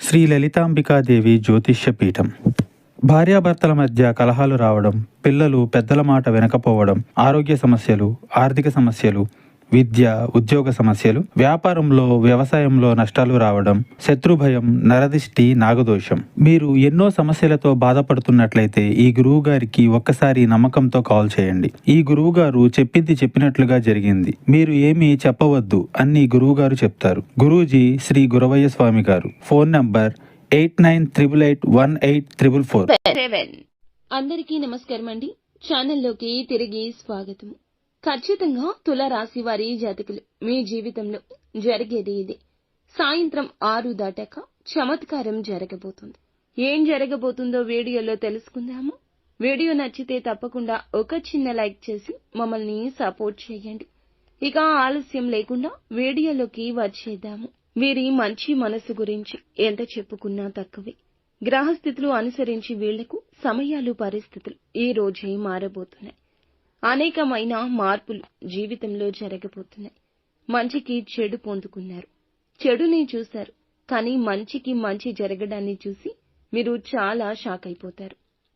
శ్రీ లలితాంబికాదేవి జ్యోతిష్య పీఠం. భార్యాభర్తల మధ్య కలహాలు రావడం, పిల్లలు పెద్దల మాట వినకపోవడం, ఆరోగ్య సమస్యలు, ఆర్థిక సమస్యలు, విద్య, ఉద్యోగ సమస్యలు, వ్యాపారంలో, వ్యవసాయంలో నష్టాలు రావడం, శత్రుభయం, నరదిష్టి, నాగదోషం. మీరు ఎన్నో సమస్యలతో బాధపడుతున్నట్లయితే ఈ గురువు గారికి ఒక్కసారి నమ్మకంతో కాల్ చేయండి. ఈ గురువు గారు చెప్పింది చెప్పినట్లుగా జరిగింది. మీరు ఏమీ చెప్పవద్దు అన్ని గురువు గారు చెప్తారు. గురూజీ శ్రీ గురవయ్య స్వామి గారు. Phone number 89881844. అందరికీ నమస్కారం అండి. ఛానల్లోకి తిరిగి స్వాగతం. ఖచ్చితంగా తుల రాశి వారి జాతకులు మీ జీవితంలో జరిగేది ఇది. సాయంత్రం 6 దాటాక చమత్కారం జరగబోతుంది. ఏం జరగబోతుందో వీడియోలో తెలుసుకుందాము. వీడియో నచ్చితే తప్పకుండా ఒక చిన్న లైక్ చేసి మమ్మల్ని సపోర్ట్ చేయండి. ఇక ఆలస్యం లేకుండా వీడియోలోకి వచ్చేద్దాము. వీరి మంచి మనసు గురించి ఎంత చెప్పుకున్నా తక్కువే. గ్రహస్థితులు అనుసరించి వీళ్లకు సమయాలు, పరిస్థితులు ఈ రోజే మారబోతున్నాయి. అనేకమైన మార్పులు జీవితంలో జరగబోతున్నాయి. మంచికి చెడు పొందుకున్నారు, చెడుని చూశారు, కానీ మంచికి మంచి జరగడాన్ని చూసి మీరు చాలా షాక్ అయిపోతారు.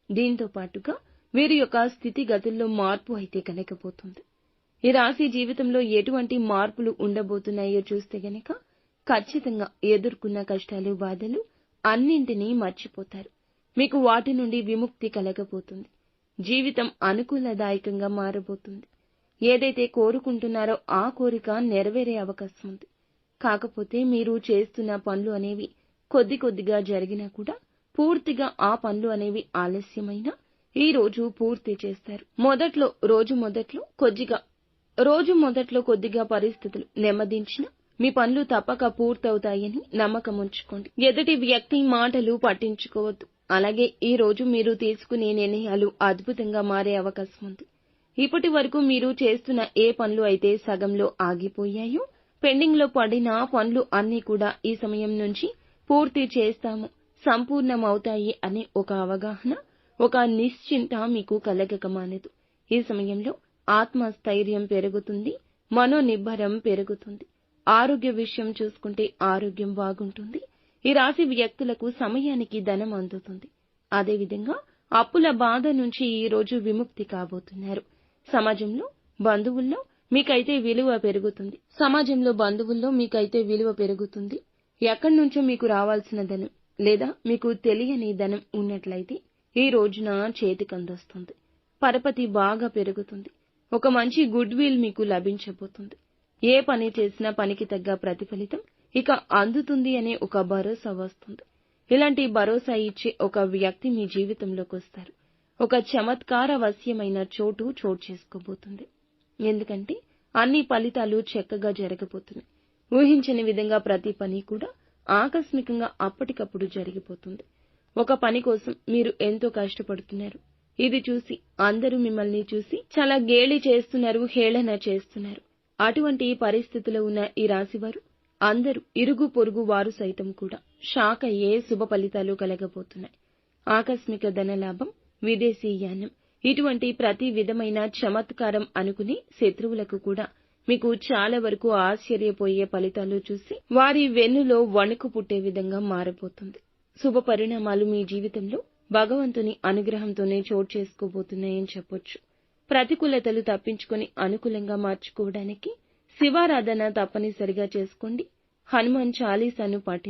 దీంతో పాటుగా వీరి యొక్క స్థితిగతుల్లో మార్పు అయితే కలగబోతుంది. ఈ రాశి జీవితంలో ఎటువంటి మార్పులు ఉండబోతున్నాయో చూస్తే గనక ఖచ్చితంగా ఎదుర్కొన్న కష్టాలు, బాధలు అన్నింటినీ మర్చిపోతారు. మీకు వాటి నుండి విముక్తి కలగబోతుంది. జీవితం అనుకూలదాయకంగా మారబోతుంది. ఏదైతే కోరుకుంటున్నారో ఆ కోరిక నెరవేరే అవకాశం ఉంది. కాకపోతే మీరు చేస్తున్న పనులు అనేవి కొద్ది కొద్దిగా జరిగినా కూడా పూర్తిగా ఆ పనులు అనేవి ఆలస్యమైనా ఈ రోజు పూర్తి చేస్తారు. రోజు మొదట్లో కొద్దిగా పరిస్థితులు నెమ్మదించిన మీ పనులు తప్పక పూర్తవుతాయని నమ్మకం ఉంచుకోండి. ఎదుటి వ్యక్తి మాటలు పట్టించుకోవద్దు. అలాగే ఈ రోజు మీరు తీసుకునే నిర్ణయాలు అద్భుతంగా మారే అవకాశం ఉంది. ఇప్పటి వరకు మీరు చేస్తున్న ఏ పనులు అయితే సగంలో ఆగిపోయాయో, పెండింగ్ లో పడిన పనులు అన్నీ కూడా ఈ సమయం నుంచి పూర్తి చేస్తాము, సంపూర్ణమవుతాయి అనే ఒక అవగాహన, ఒక నిశ్చింత మీకు కలగక మానదు. ఈ సమయంలో ఆత్మస్థైర్యం పెరుగుతుంది, మనోనిబ్బరం పెరుగుతుంది. ఆరోగ్య విషయం చూసుకుంటే ఆరోగ్యం బాగుంటుంది. ఈ రాశి వ్యక్తులకు సమయానికి ధనం అందుతుంది. అదేవిధంగా అప్పుల బాధ నుంచి ఈ రోజు విముక్తి కాబోతున్నారు. సమాజంలో బంధువుల్లో మీకైతే విలువ పెరుగుతుంది. ఎక్కడి నుంచో మీకు రావాల్సిన ధనం లేదా మీకు తెలియని ధనం ఉన్నట్లయితే ఈ రోజున చేతికందొస్తుంది. పరపతి బాగా పెరుగుతుంది. ఒక మంచి గుడ్ విల్ మీకు లభించబోతుంది. ఏ పని చేసినా పనికి తగ్గ ప్రతిఫలితం ఇక అందుతుంది అనే ఒక భరోసా వస్తుంది. ఇలాంటి భరోసా ఇచ్చే ఒక వ్యక్తి మీ జీవితంలోకి వస్తారు. ఒక చమత్కారవశ్యమైన చోటు చేసుకోబోతుంది. ఎందుకంటే అన్ని ఫలితాలు చక్కగా జరగబోతున్నాయి. ఊహించని విధంగా ప్రతి పని కూడా ఆకస్మికంగా అప్పటికప్పుడు జరిగిపోతుంది. ఒక పని కోసం మీరు ఎంతో కష్టపడుతున్నారు. ఇది చూసి అందరూ మిమ్మల్ని చూసి చాలా గేలి చేస్తున్నారు, హేళన చేస్తున్నారు. అటువంటి పరిస్థితిలో ఉన్న ఈ రాశివారు అందరూ ఇరుగు పొరుగు వారు సైతం కూడా షాక్ అయ్యే శుభ ఫలితాలు కలగబోతున్నాయి. ఆకస్మిక ధనలాభం, విదేశీయానం, ఇటువంటి ప్రతి విధమైన చమత్కారం అనుకుని శత్రువులకు కూడా మీకు చాలా వరకు ఆశ్చర్యపోయే ఫలితాలు చూసి వారి వెన్నులో వణుకు పుట్టే విధంగా మారబోతుంది. శుభ పరిణామాలు మీ జీవితంలో భగవంతుని అనుగ్రహంతోనే చోటు చేసుకోబోతున్నాయని చెప్పొచ్చు. ప్రతికూలతలు తప్పించుకొని అనుకూలంగా మార్చుకోవడానికి శివారాధన తప్పనిసరిగా చేసుకోండి. హనుమాన్ చాలీసాను పాటించండి.